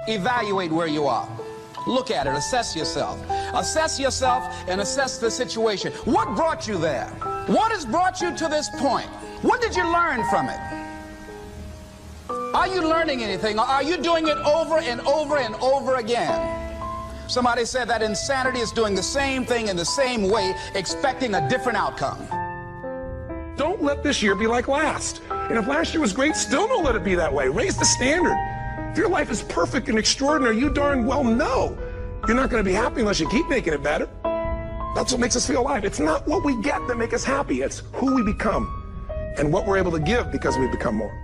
evaluate where you are. Look at it, assess yourself. Assess yourself and assess the situation. What brought you there? What has brought you to this point? What did you learn from it? Are you learning anything, or are you doing it over and over and over again? Somebody said that insanity is doing the same thing in the same way, expecting a different outcome. Don't let this year be like last. And if last year was great, still don't let it be that way. Raise the standard. If your life is perfect and extraordinary, you darn well know you're not going to be happy unless you keep making it better. That's what makes us feel alive. It's not what we get that makes us happy. It's who we become and what we're able to give because we become more.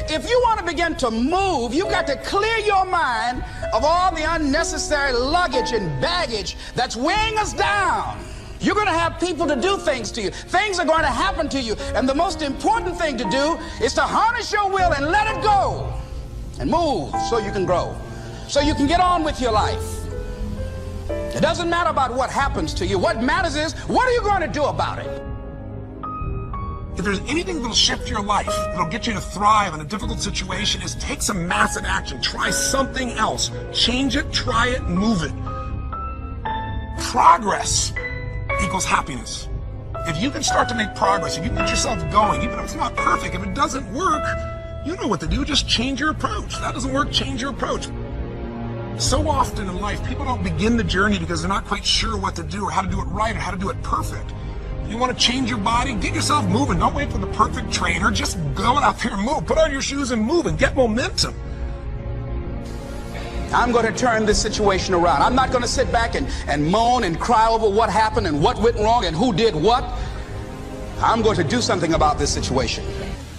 If you want to begin to move, you've got to clear your mind of all the unnecessary luggage and baggage that's weighing us down. You're going to have people to do things to you. Things are going to happen to you. And the most important thing to do is to harness your will and let it go. And move so you can grow. So you can get on with your life. It doesn't matter about what happens to you. What matters is, what are you going to do about it? If there's anything that'll shift your life, that'll get you to thrive in a difficult situation, is take some massive action. Try something else. Change it, try it, move it. Progress equals happiness. If you can start to make progress, if you can get yourself going, even if it's not perfect, if it doesn't work, you know what to do. Just change your approach. That doesn't work, change your approach. So often in life, people don't begin the journey because they're not quite sure what to do or how to do it right or how to do it perfect. You want to change your body? Get yourself moving. Don't wait for the perfect trainer. Just go out there and move. Put on your shoes and move and get momentum. I'm going to turn this situation around. I'm not going to sit back and moan and cry over what happened and what went wrong and who did what. I'm going to do something about this situation.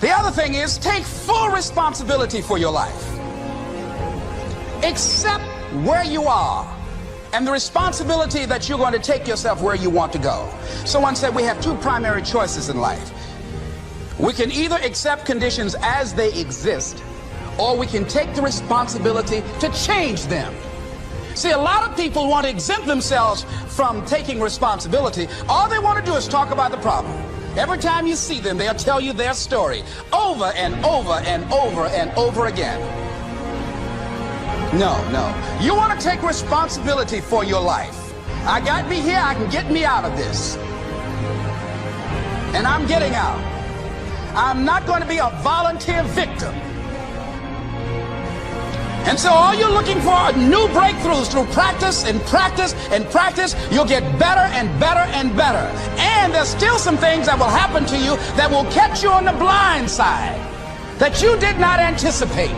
The other thing is, take full responsibility for your life. Accept where you are and the responsibility that you're going to take yourself where you want to go. Someone said we have two primary choices in life. We can either accept conditions as they exist, or we can take the responsibility to change them. See, a lot of people want to exempt themselves from taking responsibility. All they want to do is talk about the problem. Every time you see them, they'll tell you their story over and over and over and over again. No. You want to take responsibility for your life. I got me here, I can get me out of this. And I'm getting out. I'm not going to be a volunteer victim. And so all you're looking for are new breakthroughs through practice and practice and practice. You'll get better and better and better. And there's still some things that will happen to you that will catch you on the blind side that you did not anticipate.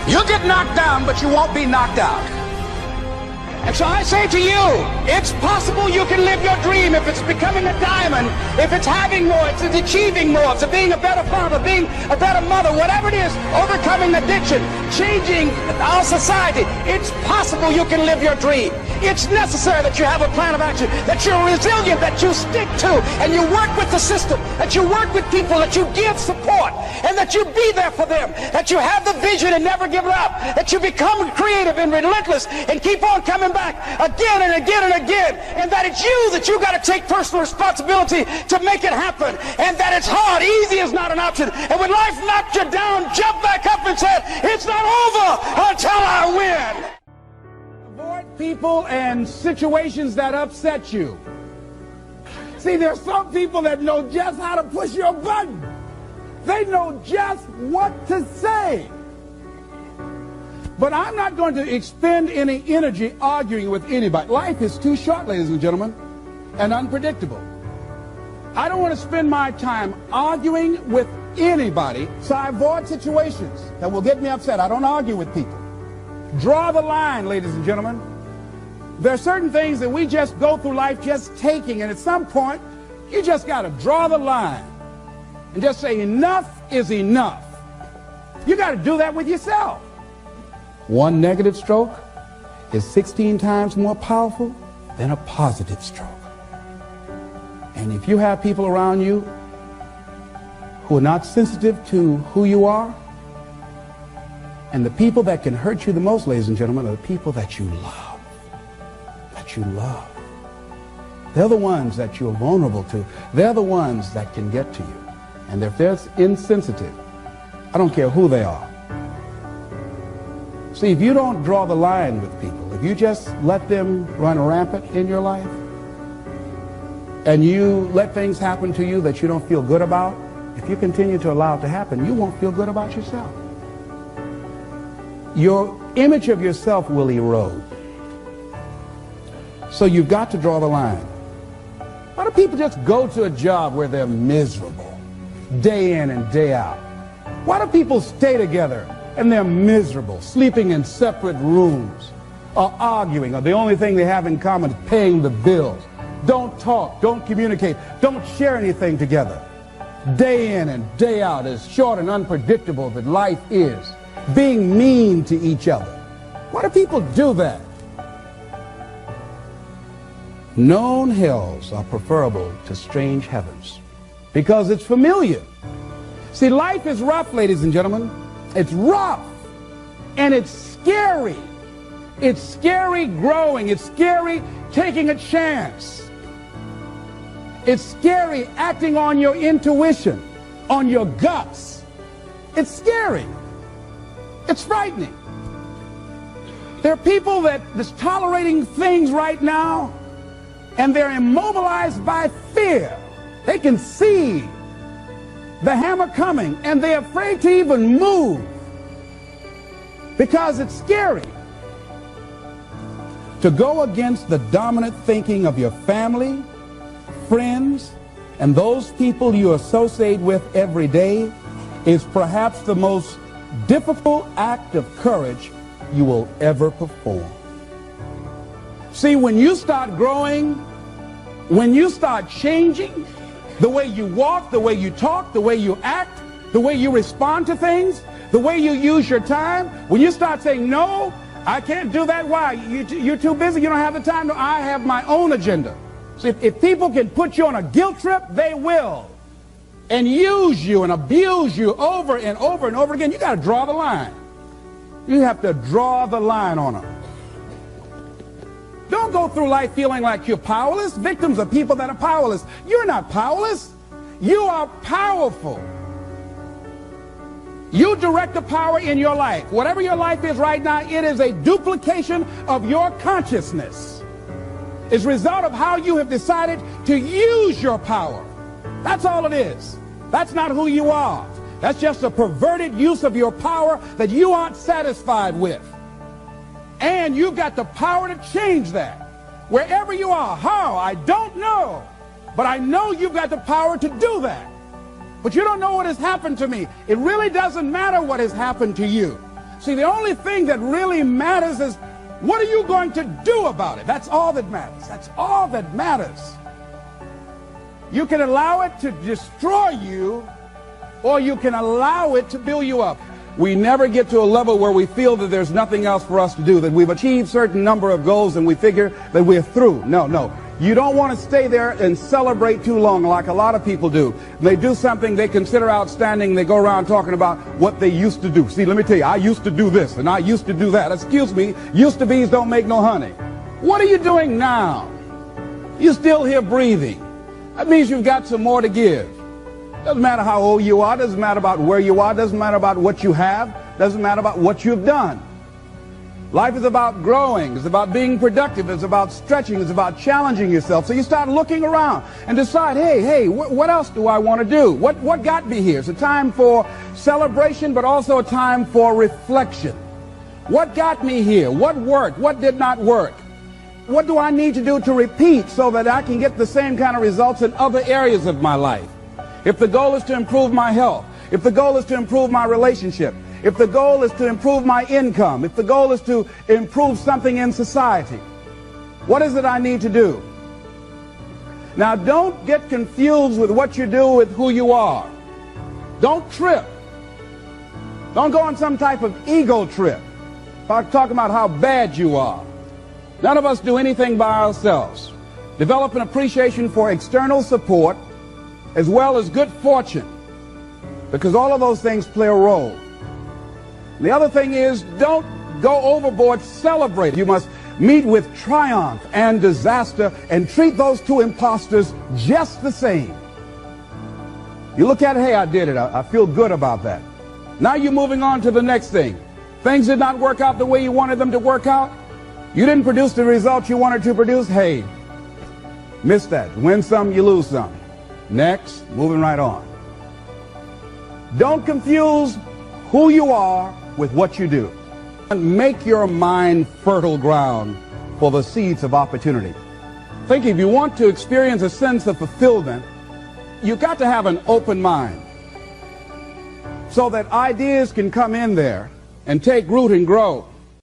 You'll get knocked down, but you won't be knocked out. And so I say to you, it's possible you can live your dream if it's becoming a diamond, if it's having more, if it's achieving more, if it's being a better father, being a better mother, whatever it is, overcoming addiction, changing our society. It's possible you can live your dream. It's necessary that you have a plan of action, that you're resilient, that you stick to, and you work with the system, that you work with people, that you give support, and that you be there for them, that you have the vision and never give it up, that you become creative and relentless and keep on coming back again and again and again, and that it's you that you got to take personal responsibility to make it happen, and that it's hard. Easy is not an option. And when life knocks you down, jump back up and say, it's not over until I win. Avoid people and situations that upset you. See, there's some people that know just how to push your button. They know just what to say. But I'm not going to expend any energy arguing with anybody. Life is too short, ladies and gentlemen, and unpredictable. I don't want to spend my time arguing with anybody, so I avoid situations that will get me upset. I don't argue with people. Draw the line, ladies and gentlemen. There are certain things that we just go through life just taking, and at some point, you just got to draw the line and just say enough is enough. You got to do that with yourself. One negative stroke is 16 times more powerful than a positive stroke. And if you have people around you who are not sensitive to who you are, and the people that can hurt you the most, ladies and gentlemen, are the people that you love. That you love. They're the ones that you're vulnerable to. They're the ones that can get to you. And if they're insensitive, I don't care who they are, See, if you don't draw the line with people, if you just let them run rampant in your life, and you let things happen to you that you don't feel good about, if you continue to allow it to happen, you won't feel good about yourself. Your image of yourself will erode. So you've got to draw the line. Why do people just go to a job where they're miserable, day in and day out? Why do people stay together and they're miserable, sleeping in separate rooms, or arguing, or the only thing they have in common is paying the bills? Don't talk, don't communicate, don't share anything together. Day in and day out, as short and unpredictable that life is, being mean to each other. Why do people do that? Known hells are preferable to strange heavens because it's familiar. See, life is rough, ladies and gentlemen. It's rough, and it's scary. It's scary growing. It's scary taking a chance. It's scary acting on your intuition, on your guts. It's scary. It's frightening. There are people that's tolerating things right now, and they're immobilized by fear. They can see the hammer coming, and they're afraid to even move because it's scary. To go against the dominant thinking of your family, friends, and those people you associate with every day is perhaps the most difficult act of courage you will ever perform. See, when you start growing, when you start changing the way you walk, the way you talk, the way you act, the way you respond to things, the way you use your time, when you start saying, no, I can't do that. Why? You're too busy. You don't have the time. No, I have my own agenda. So if people can put you on a guilt trip, they will. And use you and abuse you over and over and over again. You got to draw the line. You have to draw the line on them. Don't go through life feeling like you're powerless. Victims are people that are powerless. You're not powerless. You are powerful. You direct the power in your life. Whatever your life is right now, it is a duplication of your consciousness. It's a result of how you have decided to use your power. That's all it is. That's not who you are. That's just a perverted use of your power that you aren't satisfied with. And you've got the power to change that. Wherever you are, how, I don't know. But I know you've got the power to do that. But you don't know what has happened to me. It really doesn't matter what has happened to you. See, the only thing that really matters is, what are you going to do about it? That's all that matters. That's all that matters. You can allow it to destroy you, or you can allow it to build you up. We never get to a level where we feel that there's nothing else for us to do, that we've achieved a certain number of goals and we figure that we're through. No, no. You don't want to stay there and celebrate too long like a lot of people do. They do something they consider outstanding. They go around talking about what they used to do. See, let me tell you, I used to do this and I used to do that. Excuse me, used to be's don't make no honey. What are you doing now? You're still here breathing. That means you've got some more to give. Doesn't matter how old you are. Doesn't matter about where you are. Doesn't matter about what you have. Doesn't matter about what you've done. Life is about growing. It's about being productive. It's about stretching. It's about challenging yourself. So you start looking around and decide, hey, what else do I want to do? What got me here? It's a time for celebration, but also a time for reflection. What got me here? What worked? What did not work? What do I need to do to repeat so that I can get the same kind of results in other areas of my life? If the goal is to improve my health, if the goal is to improve my relationship, if the goal is to improve my income, if the goal is to improve something in society, what is it I need to do? Now, don't get confused with what you do with who you are. Don't trip. Don't go on some type of ego trip, talking about how bad you are. None of us do anything by ourselves. Develop an appreciation for external support as well as good fortune, because all of those things play a role. The other thing is, don't go overboard celebrating. You must meet with triumph and disaster and treat those two imposters just the same. You look at it, hey, I did it. I feel good about that. Now you're moving on to the next thing. Things did not work out the way you wanted them to work out. You didn't produce the results you wanted to produce. Hey, miss that. Win some, you lose some. Next, moving right on. Don't confuse who you are with what you do. Make your mind fertile ground for the seeds of opportunity. Think, if you want to experience a sense of fulfillment, you've got to have an open mind so that ideas can come in there and take root and grow.